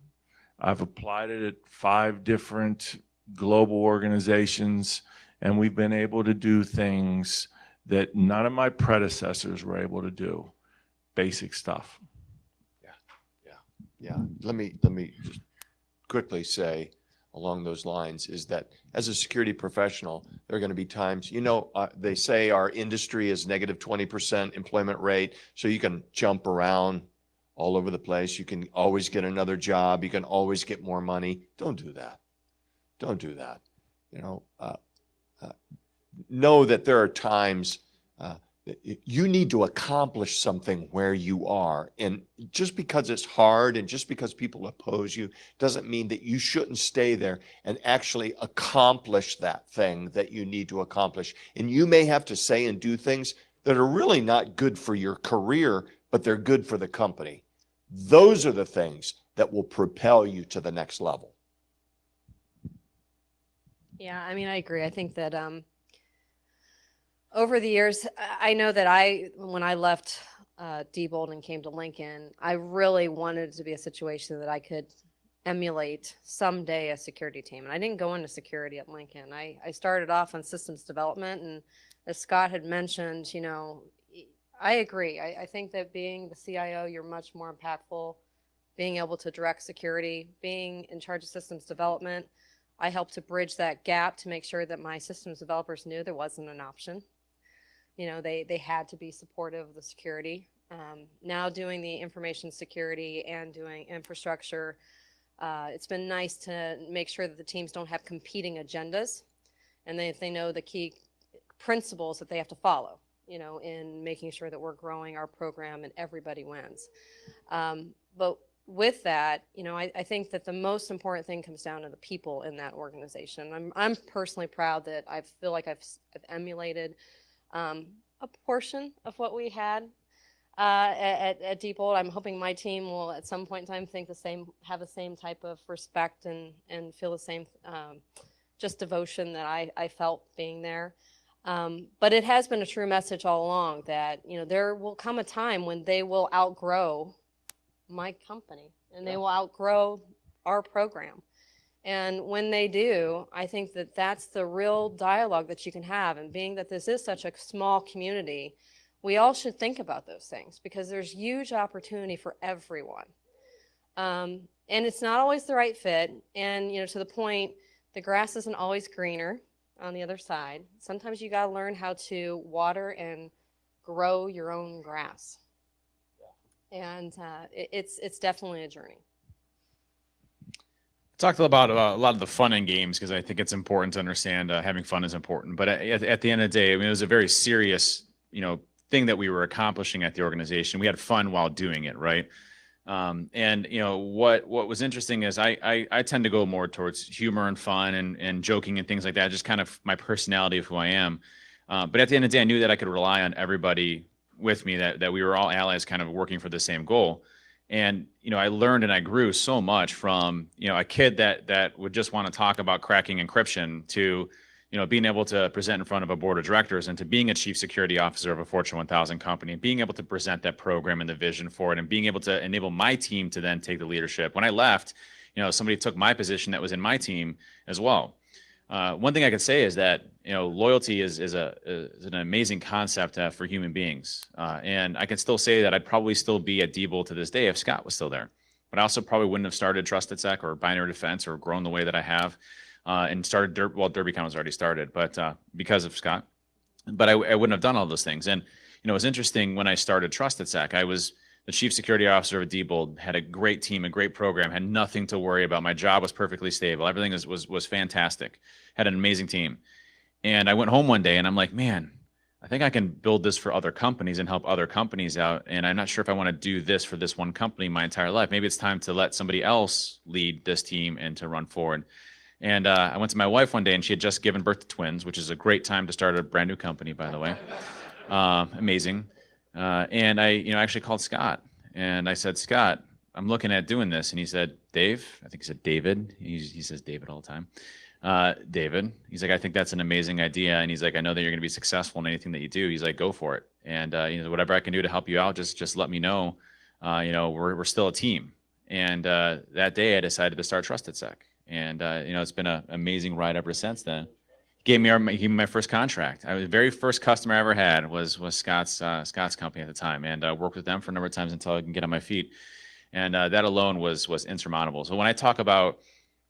Speaker 4: I've applied it at 5 different global organizations, and we've been able to do things that none of my predecessors were able to do. Basic stuff.
Speaker 3: Yeah. Let me just quickly say along those lines is that as a security professional, there are going to be times, you know, they say our industry is negative 20% employment rate. So you can jump around all over the place. You can always get another job. You can always get more money. Don't do that. Don't do that. You know, know that there are times you need to accomplish something where you are. And just because it's hard and just because people oppose you doesn't mean that you shouldn't stay there and actually accomplish that thing that you need to accomplish. And you may have to say and do things that are really not good for your career, but they're good for the company. Those are the things that will propel you to the next level.
Speaker 2: Yeah, I mean, I agree. I think that over the years, I know that when I left Diebold and came to Lincoln, I really wanted it to be a situation that I could emulate someday a security team. And I didn't go into security at Lincoln. I started off on systems development. And as Scott had mentioned, you know, I agree. I think that being the CIO, you're much more impactful. Being able to direct security, being in charge of systems development, I helped to bridge that gap to make sure that my systems developers knew there wasn't an option. You know, they had to be supportive of the security. Now doing the information security and doing infrastructure, it's been nice to make sure that the teams don't have competing agendas, and they know the key principles that they have to follow, you know, in making sure that we're growing our program and everybody wins. But with that, you know, I think that the most important thing comes down to the people in that organization. I'm personally proud that I feel like I've emulated a portion of what we had at Diebold. I'm hoping my team will at some point in time think the same, have the same type of respect and feel the same just devotion that I felt being there. But it has been a true message all along that, you know, there will come a time when they will outgrow my company and they will outgrow our program. And when they do, I think that that's the real dialogue that you can have. And being that this is such a small community, we all should think about those things because there's huge opportunity for everyone. And it's not always the right fit. And, you know, to the point, the grass isn't always greener on the other side. Sometimes you got to learn how to water and grow your own grass. And it's definitely a journey.
Speaker 1: Talked about a lot of the fun and games because I think it's important to understand having fun is important. But at the end of the day, I mean, it was a very serious, you know, thing that we were accomplishing at the organization. We had fun while doing it, right? And what was interesting is I tend to go more towards humor and fun and joking and things like that, just kind of my personality of who I am. But at the end of the day, I knew that I could rely on everybody with me, that we were all allies kind of working for the same goal. And, I learned and I grew so much from, a kid that would just want to talk about cracking encryption to, being able to present in front of a board of directors and to being a chief security officer of a Fortune 1000 company, and being able to present that program and the vision for it, and being able to enable my team to then take the leadership. When I left, somebody took my position that was in my team as well. One thing I could say is that, loyalty is an amazing concept for human beings. And I can still say that I'd probably still be at Diebold to this day if Scott was still there. But I also probably wouldn't have started Trusted Sec or Binary Defense or grown the way that I have. And started DerbyCon was already started, but because of Scott, but I wouldn't have done all those things. And it was interesting when I started Trusted Sec. I was the chief security officer of Diebold, had a great team, a great program, had nothing to worry about. My job was perfectly stable. Everything was fantastic. Had an amazing team. And I went home one day and I'm like, man, I think I can build this for other companies and help other companies out. And I'm not sure if I want to do this for this one company my entire life. Maybe it's time to let somebody else lead this team and to run forward. And I went to my wife one day and she had just given birth to twins, which is a great time to start a brand new company, by the way. Amazing. And I, actually called Scott and I said, Scott, I'm looking at doing this. And he said, Dave, I think he said David. He says David all the time. David, he's like, I think that's an amazing idea. And he's like, I know that you're going to be successful in anything that you do. He's like, go for it. And, whatever I can do to help you out, just let me know. We're still a team. And that day I decided to start Trusted Sec. And, it's been an amazing ride ever since then. He gave me my first contract. The very first customer I ever had was Scott's company at the time. And I worked with them for a number of times until I can get on my feet. And that alone was insurmountable. So when I talk about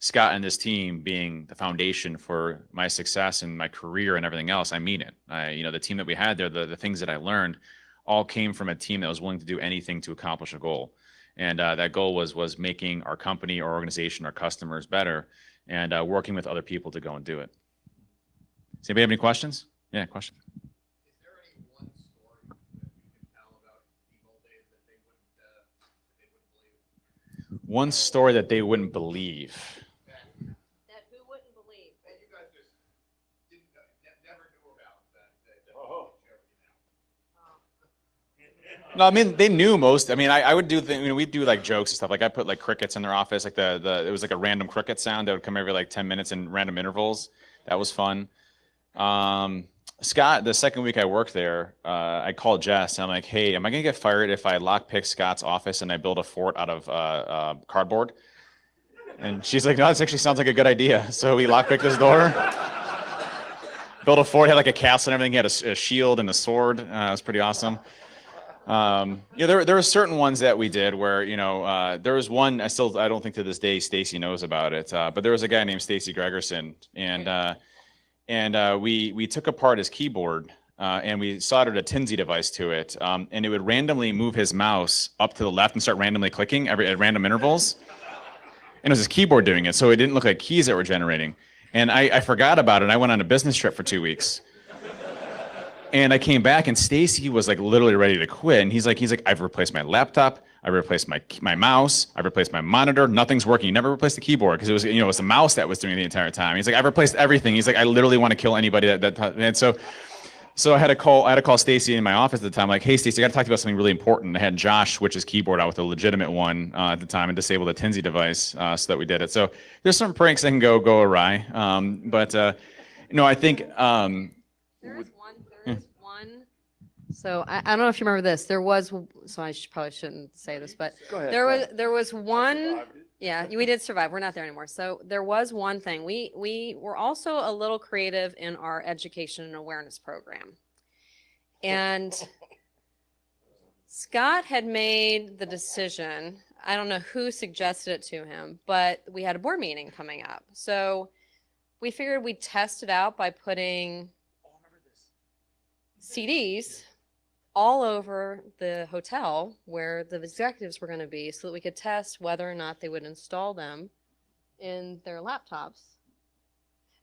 Speaker 1: Scott and this team being the foundation for my success and my career and everything else, I mean it. The team that we had there, the things that I learned all came from a team that was willing to do anything to accomplish a goal. And that goal was making our company, our organization, our customers better, and working with other people to go and do it. Does anybody have any questions? Yeah, question.
Speaker 5: Is there any one story that you can tell about the old days that they wouldn't believe?
Speaker 1: One story that they wouldn't believe.
Speaker 2: That who wouldn't believe?
Speaker 5: That you guys just never knew about that.
Speaker 1: Oh. No, I mean, they knew most. I mean, I would do we'd do like jokes and stuff. Like I put like crickets in their office, like it was like a random cricket sound that would come every like 10 minutes in random intervals. That was fun. Scott, the second week I worked there, I called Jess and I'm like, hey, am I gonna get fired if I lockpick Scott's office and I build a fort out of cardboard? And she's like, no, this actually sounds like a good idea. So we lockpicked his door, built a fort, had like a castle and everything. He had a shield and a sword. It was pretty awesome. There were certain ones that we did where, there was one, I don't think to this day Stacy knows about it, but there was a guy named Stacy Gregerson, and we took apart his keyboard and we soldered a Tinsy device to it, and it would randomly move his mouse up to the left and start randomly clicking at random intervals. And it was his keyboard doing it, so it didn't look like keys that were generating. And I forgot about it, and I went on a business trip for 2 weeks. And I came back and Stacy was like literally ready to quit. And he's like, I've replaced my laptop. I replaced my mouse. I've replaced my monitor. Nothing's working. He never replaced the keyboard because it was, it was the mouse that was doing it the entire time. He's like, I've replaced everything. He's like, I literally want to kill anybody and so I had to call Stacy in my office at the time. Like, hey, Stacy, I got to talk to you about something really important. I had Josh switch his keyboard out with a legitimate one at the time and disable the Tinsy device so that we did it. So there's some pranks that can go awry. I think
Speaker 2: There is one. So I don't know if you remember this. There was, so I probably shouldn't say this, but
Speaker 3: Go ahead.
Speaker 2: there was one. Yeah, we did survive. We're not there anymore. So there was one thing. We were also a little creative in our education and awareness program. And Scott had made the decision. I don't know who suggested it to him, but we had a board meeting coming up. So we figured we'd test it out by putting CDs all over the hotel where the executives were going to be so that we could test whether or not they would install them in their laptops.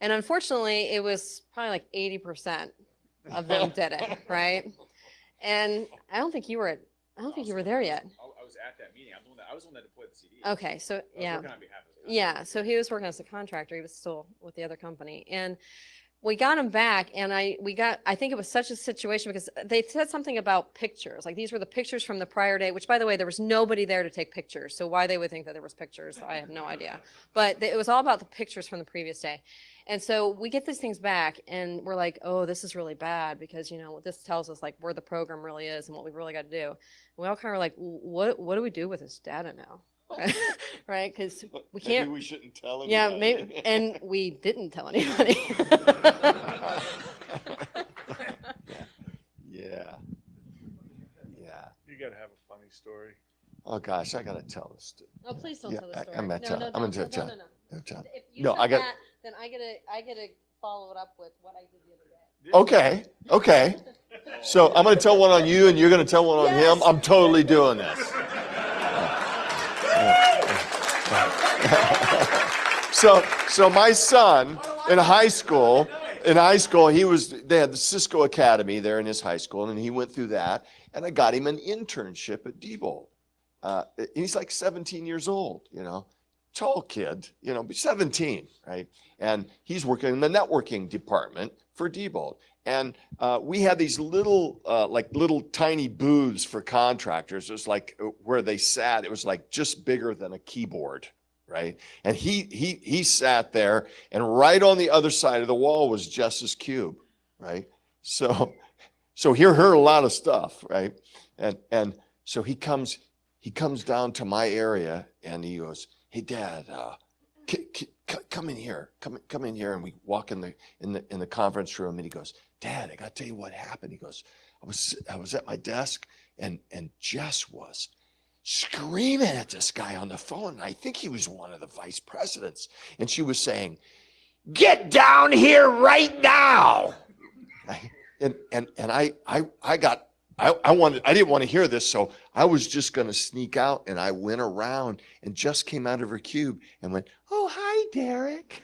Speaker 2: And unfortunately, it was probably like 80% of them did it, right? And I don't think you were there yet.
Speaker 1: I was was at that meeting. I was the one that deployed the CD.
Speaker 2: Okay, so
Speaker 1: I was
Speaker 2: yeah.
Speaker 1: working on behalf of the
Speaker 2: Yeah, so he was working as a contractor. He was still with the other company. And we got him back, and I think it was such a situation because they said something about pictures. Like these were the pictures from the prior day, which by the way, there was nobody there to take pictures. So why they would think that there was pictures, I have no idea. But it was all about the pictures from the previous day. And so we get these things back and we're like, oh, this is really bad because, you know, this tells us like where the program really is and what we really got to do. And we all kind of like, what do we do with this data now? Right? Because we can't.
Speaker 3: Maybe we shouldn't tell anybody.
Speaker 2: Yeah, maybe, and we didn't tell anybody.
Speaker 3: Yeah.
Speaker 4: You got to have a funny story.
Speaker 3: Oh gosh, I gotta tell this.
Speaker 2: Oh, please don't
Speaker 3: Yeah,
Speaker 2: tell the story.
Speaker 3: I'm gonna tell. I'm gonna tell.
Speaker 2: No.
Speaker 3: I'm tell.
Speaker 2: If you
Speaker 3: No,
Speaker 2: tell
Speaker 3: I got.
Speaker 2: that, then I gotta follow it up with what I did the other day.
Speaker 3: Okay. So I'm gonna tell one on you, and you're gonna tell one on him.
Speaker 2: Yes.
Speaker 3: I'm totally doing this. So my son in high school, they had the Cisco Academy there in his high school, and he went through that, and I got him an internship at Diebold. He's like 17 years old, you know, tall kid, you know, but 17, right? And he's working in the networking department for Diebold. And we had these little tiny booths for contractors. It was like where they sat, it was like just bigger than a keyboard, right? And he sat there, and right on the other side of the wall was Jess's cube, right? So he heard a lot of stuff, right? And so he comes down to my area, and he goes, "Hey, Dad, come in here, come in here." And we walk in the conference room, and he goes, "Dad, I got to tell you what happened." He goes, I was at my desk, and Jess was screaming at this guy on the phone. And I think he was one of the vice presidents. And she was saying, "Get down here right now." And I didn't want to hear this. So I was just going to sneak out, and I went around, and Jess came out of her cube and went, "Oh, hi, Derek.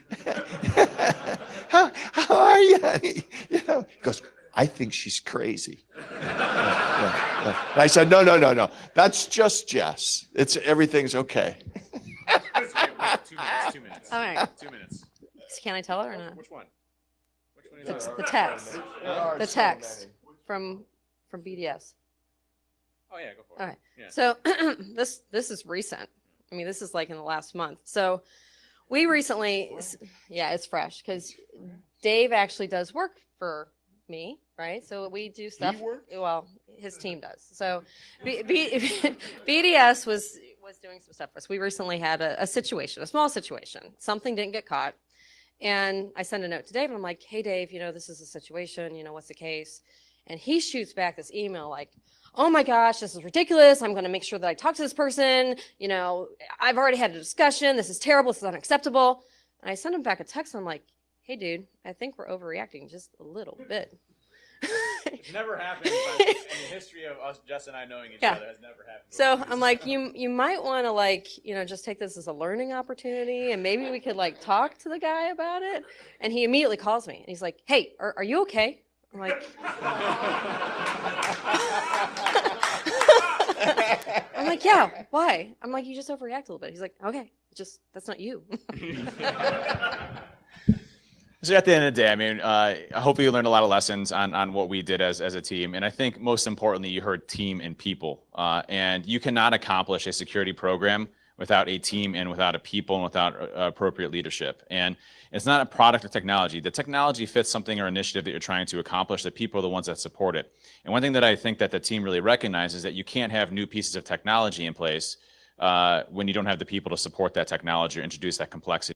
Speaker 3: how are you, honey?" You know, he goes, "I think she's crazy." Yeah. And I said, no. That's just Jess. Everything's okay.
Speaker 1: 2 minutes.
Speaker 2: All right.
Speaker 1: 2 minutes.
Speaker 2: Can I tell it or not?
Speaker 1: Which one? Which one is
Speaker 2: The text. The text from BDS.
Speaker 1: Oh yeah, go for it.
Speaker 2: All right.
Speaker 1: Yeah.
Speaker 2: So this is recent. I mean, this is like in the last month. So we recently, yeah, it's fresh because Dave actually does work for me, right? So we do stuff. Well, his team does. So BDS was doing some stuff for us. We recently had a situation, a small situation. Something didn't get caught. And I sent a note to Dave, and I'm like, "Hey, Dave, you know, this is a situation, you know, what's the case?" And he shoots back this email like, "Oh my gosh, this is ridiculous. I'm going to make sure that I talk to this person. You know, I've already had a discussion. This is terrible. This is unacceptable." And I sent him back a text. I'm like, "Hey, dude, I think we're overreacting just a little bit."
Speaker 1: It's never happened, but in the history of us, Jess and I knowing each other, has never happened.
Speaker 2: So I'm like, you might want to like, you know, just take this as a learning opportunity, and maybe we could like talk to the guy about it. And he immediately calls me, and he's like, "Hey, are you okay?" I'm like, "Yeah, why?" I'm like, "You just overreact a little bit." He's like, "Okay, that's not you."
Speaker 1: So at the end of the day, I mean, I hope you learned a lot of lessons on what we did as a team. And I think most importantly, you heard team and people. And you cannot accomplish a security program without a team and without a people and without appropriate leadership. And it's not a product of technology. The technology fits something or initiative that you're trying to accomplish. The people are the ones that support it. And one thing that I think that the team really recognizes is that you can't have new pieces of technology in place when you don't have the people to support that technology or introduce that complexity.